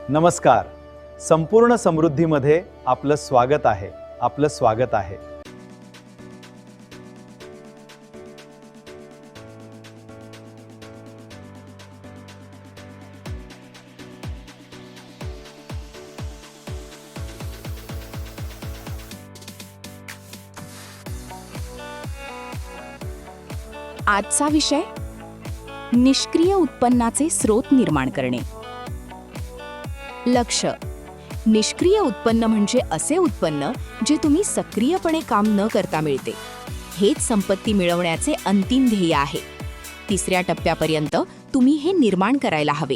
नमस्कार. संपूर्ण समृद्धीमध्ये आपलं स्वागत आहे. आपलं स्वागत आहे. आजचा विषय निष्क्रिय उत्पन्नाचे स्रोत निर्माण करणे. लक्ष. निष्क्रिय उत्पन्न म्हणजे असे उत्पन्न जे तुम्ही सक्रियपणे काम न करता मिळते. हेच संपत्ती मिळवण्याचे अंतिम ध्येय आहे. तिसऱ्या टप्प्यापर्यंत तुम्ही हे निर्माण करायला हवे.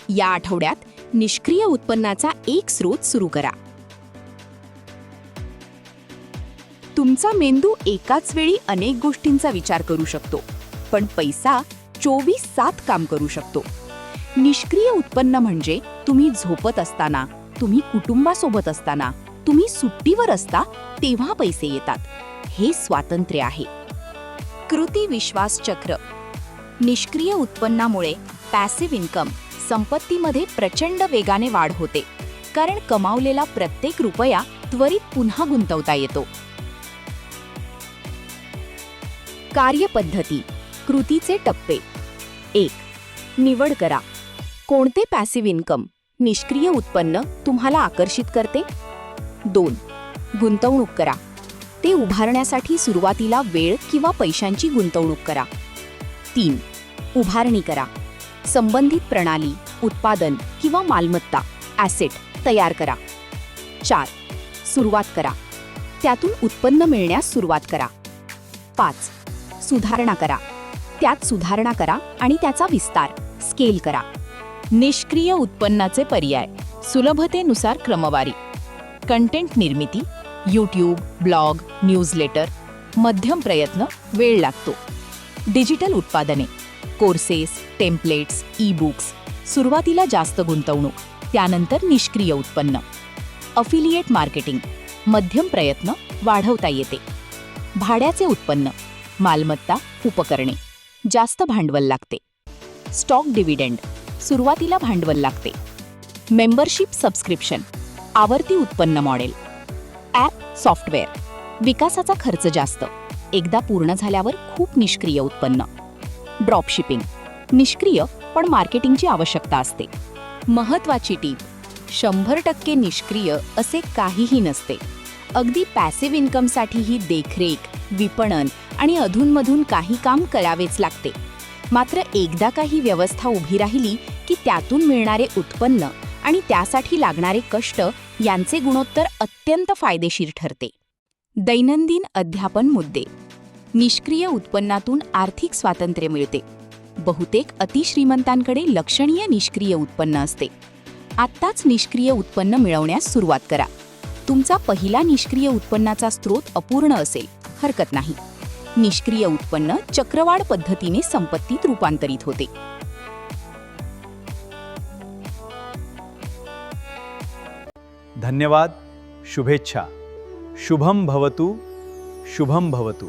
या आठवड्यात निष्क्रिय उत्पन्नाचा एक स्रोत सुरू करा. तुमचा मेंदू एकाच वेळी अनेक गोष्टींचा विचार करू शकतो, पण पैसा 24/7 काम करू शकतो. निष्क्रिय उत्पन्न म्हणजे तुम्ही झोपत असताना, तुम्ही कुटुंबासोबत असताना, तुम्ही सुट्टीवर असता तेव्हा पैसे येतात. हे स्वातंत्र्य आहे. कृती विश्वास चक्र. निष्क्रिय उत्पन्नामुळे पॅसिव्ह इन्कम संपत्तीमध्ये प्रचंड वेगाने वाढ होते, कारण कमावलेला प्रत्येक रुपया त्वरित पुन्हा गुंतवता येतो. कार्यपद्धती. कृतीचे टप्पे. 1. निवड करा. कोणते पॅसिव्ह इन्कम निष्क्रिय उत्पन्न तुम्हाला आकर्षित करते? 2. गुंतवणूक करा. ते उभारण्यासाठी सुरुवातीला वेळ किंवा पैशांची गुंतवणूक करा. 3. उभारणी करा. संबंधित प्रणाली, उत्पादन किंवा मालमत्ता ॲसेट तयार करा. 4. सुरुवात करा. त्यातून उत्पन्न मिळण्यास सुरुवात करा. 5. सुधारणा करा. त्यात सुधारणा करा आणि त्याचा विस्तार स्केल करा. निष्क्रिय उत्पन्नाचे पर्याय. सुलभतेनुसार क्रमवारी. कंटेंट निर्मिती, यूट्यूब, ब्लॉग, न्यूजलेटर. मध्यम प्रयत्न, वेळ लागतो. डिजिटल उत्पादने, कोर्सेस, टेम्पलेट्स, ई बुक्स. सुरुवातीला जास्त गुंतवणूक, त्यानंतर निष्क्रिय उत्पन्न. Affiliate marketing. मध्यम प्रयत्न, वाढवता येते. भाड्याचे उत्पन्न, मालमत्ता, उपकरणे. जास्त भांडवल लागते. Stock dividend. सुरुवातीला भांडवल लागते. Membership subscription. आवर्ती उत्पन्न मॉडेल. App, software. विकासाचा खर्च जास्त, एकदा पूर्ण झाल्यावर खूप निष्क्रिय उत्पन्न. ड्रॉपशिपिंग. निष्क्रिय पण मार्केटिंगची आवश्यकता असते. महत्त्वाची टीप. 100% निष्क्रिय असे काहीही नसते. अगदी पॅसिव्ह इन्कमसाठीही देखरेख, विपणन आणि अधूनमधून काही काम करावेच लागते. मात्र एकदा काही व्यवस्था उभी राहिली की त्यातून मिळणारे उत्पन्न आणि त्यासाठी लागणारे कष्ट यांचे गुणोत्तर अत्यंत फायदेशीर ठरते. दैनंदिन अध्यापन मुद्दे. निष्क्रिय उत्पन्नातून आर्थिक स्वातंत्र्य मिळते. बहुतेक अतिश्रीमंतांकडे लक्षणीय निष्क्रिय उत्पन्न असते. आत्ताच निष्क्रिय उत्पन्न मिळवण्यास सुरुवात करा. तुमचा पहिला निष्क्रिय उत्पन्नाचा स्रोत अपूर्ण असेल, हरकत नाही. निष्क्रिय उत्पन्न चक्रवाढ पद्धतीने संपत्तीत रूपांतरित होते. धन्यवाद. शुभेच्छा. शुभम भवतु. शुभम भवतु.